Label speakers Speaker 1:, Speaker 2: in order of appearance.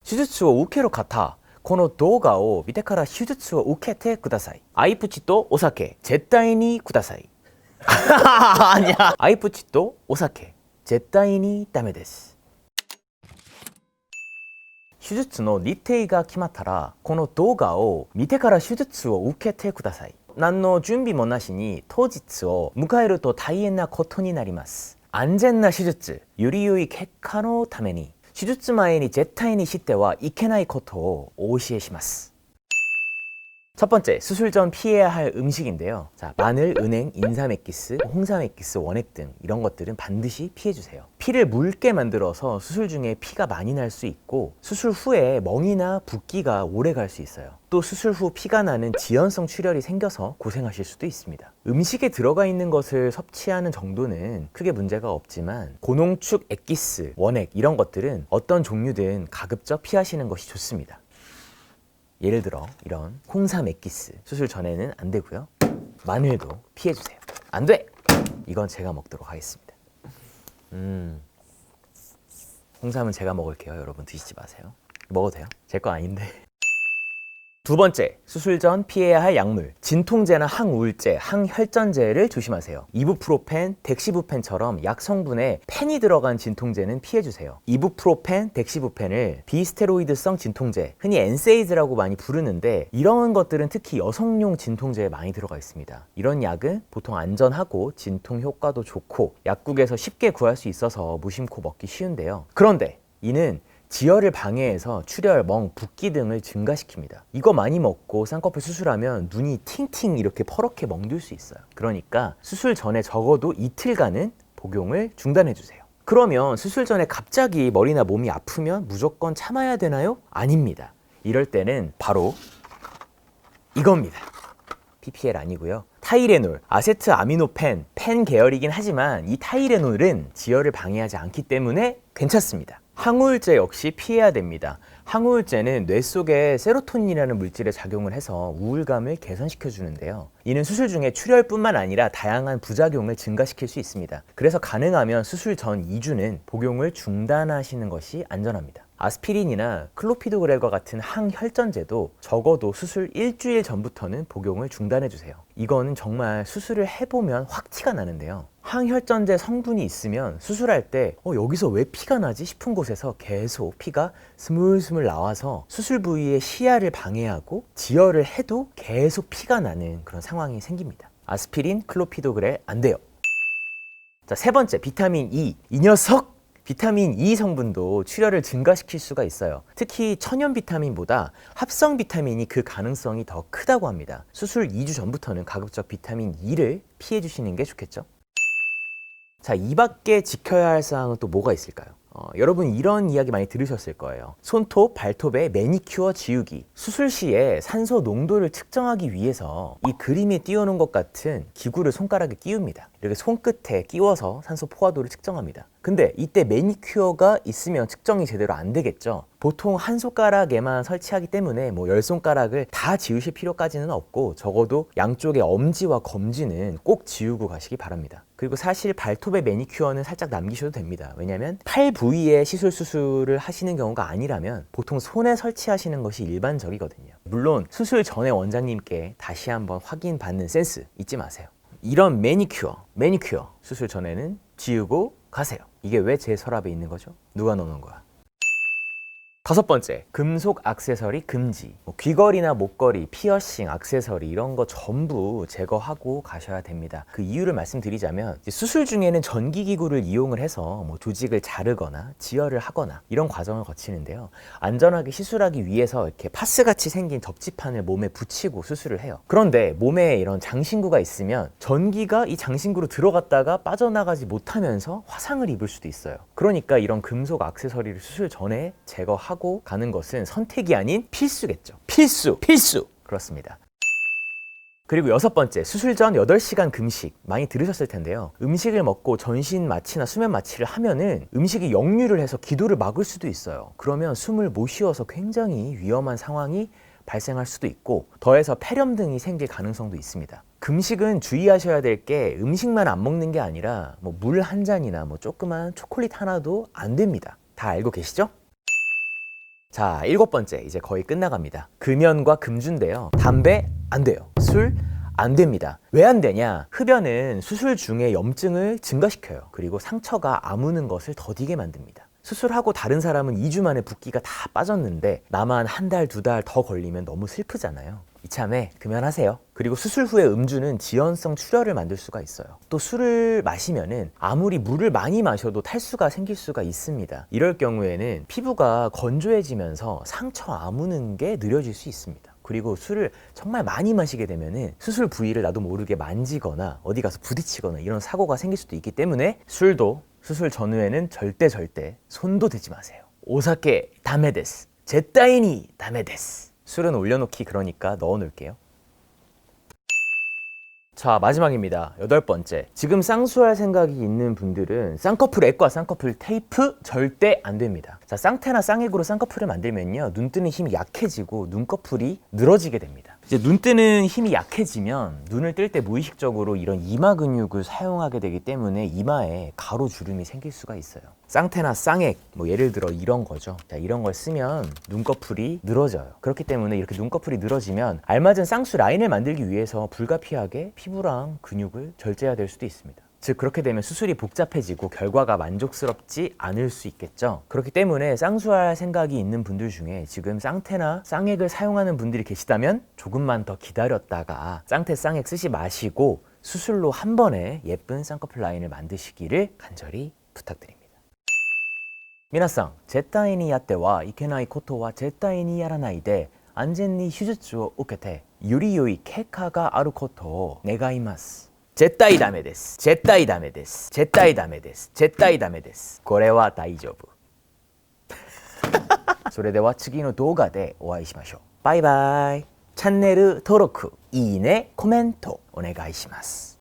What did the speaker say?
Speaker 1: 手術を受ける方、この動画を見てから手術を受けてください。アイプチとお酒、絶対にください。아니야.アイプチとお酒、絶対にダメです。手術の日程が決まったら、この動画を見てから手術を受けてください。何の準備もなしに当日を迎えると大変なことになります。安全な手術、より良い結果のために、手術前に絶対にしてはいけないことをお教えします。첫 번째, 수술 전 피해야 할 음식인데요. 자, 마늘, 은행, 인삼액기스, 홍삼액기스, 원액 등 이런 것들은 반드시 피해주세요. 피를 묽게 만들어서 수술 중에 피가 많이 날 수 있고 수술 후에 멍이나 붓기가 오래 갈 수 있어요. 또 수술 후 피가 나는 지연성 출혈이 생겨서 고생하실 수도 있습니다. 음식에 들어가 있는 것을 섭취하는 정도는 크게 문제가 없지만 고농축 액기스, 원액 이런 것들은 어떤 종류든 가급적 피하시는 것이 좋습니다. 예를 들어 이런 홍삼 액기스 수술 전에는 안 되고요. 마늘도 피해주세요. 안 돼! 이건 제가 먹도록 하겠습니다. 홍삼은 제가 먹을게요. 여러분 드시지 마세요. 먹어도 돼요? 제 거 아닌데. 두 번째, 수술 전 피해야 할 약물. 진통제나 항우울제, 항혈전제를 조심하세요. 이부프로펜, 덱시부펜처럼 약 성분에 펜이 들어간 진통제는 피해주세요. 이부프로펜, 덱시부펜을 비스테로이드성 진통제, 흔히 엔세이즈라고 많이 부르는데 이런 것들은 특히 여성용 진통제에 많이 들어가 있습니다. 이런 약은 보통 안전하고 진통 효과도 좋고 약국에서 쉽게 구할 수 있어서 무심코 먹기 쉬운데요. 그런데 이는 지혈을 방해해서 출혈, 멍, 붓기 등을 증가시킵니다. 이거 많이 먹고 쌍꺼풀 수술하면 눈이 팅팅 이렇게 퍼렇게 멍들 수 있어요. 그러니까 수술 전에 적어도 이틀간은 복용을 중단해주세요. 그러면 수술 전에 갑자기 머리나 몸이 아프면 무조건 참아야 되나요? 아닙니다. 이럴 때는 바로 이겁니다. PPL 아니고요. 타이레놀, 아세트아미노펜, 펜 계열이긴 하지만 이 타이레놀은 지혈을 방해하지 않기 때문에 괜찮습니다. 항우울제 역시 피해야 됩니다. 항우울제는 뇌 속에 세로토닌이라는 물질에 작용을 해서 우울감을 개선시켜 주는데요. 이는 수술 중에 출혈뿐만 아니라 다양한 부작용을 증가시킬 수 있습니다. 그래서 가능하면 수술 전 2주는 복용을 중단하시는 것이 안전합니다. 아스피린이나 클로피도그렐과 같은 항혈전제도 적어도 수술 일주일 전부터는 복용을 중단해주세요. 이거는 정말 수술을 해보면 확 티가 나는데요. 항혈전제 성분이 있으면 수술할 때 여기서 왜 피가 나지 싶은 곳에서 계속 피가 스물스물 나와서 수술 부위의 시야를 방해하고 지혈을 해도 계속 피가 나는 그런 상황이 생깁니다. 아스피린, 클로피도그렐 안 돼요. 자, 세 번째, 비타민 E. 이 녀석! 비타민 E 성분도 출혈을 증가시킬 수가 있어요. 특히 천연 비타민보다 합성 비타민이 그 가능성이 더 크다고 합니다. 수술 2주 전부터는 가급적 비타민 E를 피해 주시는 게 좋겠죠. 자, 이 밖에 지켜야 할 사항은 또 뭐가 있을까요? 여러분 이런 이야기 많이 들으셨을 거예요. 손톱, 발톱의 매니큐어 지우기. 수술 시에 산소 농도를 측정하기 위해서 이 그림에 띄워놓은 것 같은 기구를 손가락에 끼웁니다. 이렇게 손끝에 끼워서 산소 포화도를 측정합니다. 근데 이때 매니큐어가 있으면 측정이 제대로 안 되겠죠. 보통 한 손가락에만 설치하기 때문에 10손가락을 다 지우실 필요까지는 없고 적어도 양쪽의 엄지와 검지는 꼭 지우고 가시기 바랍니다. 그리고 사실 발톱의 매니큐어는 살짝 남기셔도 됩니다. 왜냐하면 팔 부위에 시술 수술을 하시는 경우가 아니라면 보통 손에 설치하시는 것이 일반적이거든요. 물론 수술 전에 원장님께 다시 한번 확인받는 센스 잊지 마세요. 이런 매니큐어 수술 전에는 지우고 가세요. 이게 왜 제 서랍에 있는 거죠? 누가 넣어놓은 거야? 다섯 번째, 금속 액세서리 금지. 귀걸이나 목걸이, 피어싱, 액세서리 이런 거 전부 제거하고 가셔야 됩니다. 그 이유를 말씀드리자면 수술 중에는 전기기구를 이용을 해서 조직을 자르거나 지혈을 하거나 이런 과정을 거치는데요. 안전하게 시술하기 위해서 이렇게 파스같이 생긴 접지판을 몸에 붙이고 수술을 해요. 그런데 몸에 이런 장신구가 있으면 전기가 이 장신구로 들어갔다가 빠져나가지 못하면서 화상을 입을 수도 있어요. 그러니까 이런 금속 액세서리를 수술 전에 제거하고 가는 것은 선택이 아닌 필수겠죠. 필수! 그렇습니다. 그리고 여섯 번째, 수술 전 8시간 금식. 많이 들으셨을 텐데요. 음식을 먹고 전신 마취나 수면 마취를 하면은 음식이 역류를 해서 기도를 막을 수도 있어요. 그러면 숨을 못 쉬어서 굉장히 위험한 상황이 발생할 수도 있고 더해서 폐렴 등이 생길 가능성도 있습니다. 금식은 주의하셔야 될 게 음식만 안 먹는 게 아니라 물 한 잔이나 조그만 초콜릿 하나도 안 됩니다. 다 알고 계시죠? 자, 7번째 이제 거의 끝나갑니다. 금연과 금주인데요. 담배 안 돼요. 술 안 됩니다. 왜 안 되냐? 흡연은 수술 중에 염증을 증가시켜요. 그리고 상처가 아무는 것을 더디게 만듭니다. 수술하고 다른 사람은 2주 만에 붓기가 다 빠졌는데 나만 한 달, 2달 더 걸리면 너무 슬프잖아요. 이참에 금연하세요. 그리고 수술 후에 음주는 지연성 출혈을 만들 수가 있어요. 또 술을 마시면은 아무리 물을 많이 마셔도 탈수가 생길 수가 있습니다. 이럴 경우에는 피부가 건조해지면서 상처 아무는 게 느려질 수 있습니다. 그리고 술을 정말 많이 마시게 되면은 수술 부위를 나도 모르게 만지거나 어디 가서 부딪히거나 이런 사고가 생길 수도 있기 때문에 술도 수술 전후에는 절대 손도 대지 마세요. 오사케 다메 데스. 제타이니 다메 데스. 술은 올려놓기 그러니까 넣어 놓을게요. 자, 마지막입니다. 8번째. 지금 쌍수할 생각이 있는 분들은 쌍꺼풀 액과 쌍꺼풀 테이프 절대 안 됩니다. 자, 쌍태나 쌍액으로 쌍꺼풀을 만들면요, 눈 뜨는 힘이 약해지고 눈꺼풀이 늘어지게 됩니다. 이제 눈 뜨는 힘이 약해지면 눈을 뜰 때 무의식적으로 이런 이마 근육을 사용하게 되기 때문에 이마에 가로 주름이 생길 수가 있어요. 쌍태나 쌍액, 뭐 예를 들어 이런 거죠. 자, 이런 걸 쓰면 눈꺼풀이 늘어져요. 그렇기 때문에 이렇게 눈꺼풀이 늘어지면 알맞은 쌍수 라인을 만들기 위해서 불가피하게 피부랑 근육을 절제해야 될 수도 있습니다. 즉 그렇게 되면 수술이 복잡해지고 결과가 만족스럽지 않을 수 있겠죠. 그렇기 때문에 쌍수할 생각이 있는 분들 중에 지금 쌍태나 쌍액을 사용하는 분들이 계시다면 조금만 더 기다렸다가 쌍태, 쌍액 쓰지 마시고 수술로 한 번에 예쁜 쌍꺼풀 라인을 만드시기를 간절히 부탁드립니다. 皆さん、絶対にやってはいけないことは絶対にやらないで、安全に手術を受けて、より良い結果があることを願います。絶対ダメです。絶対ダメです。絶対ダメです。絶対ダメです。これは大丈夫。それでは次の動画でお会いしましょう。バイバイ。チャンネル登録、いいね、コメントお願いします。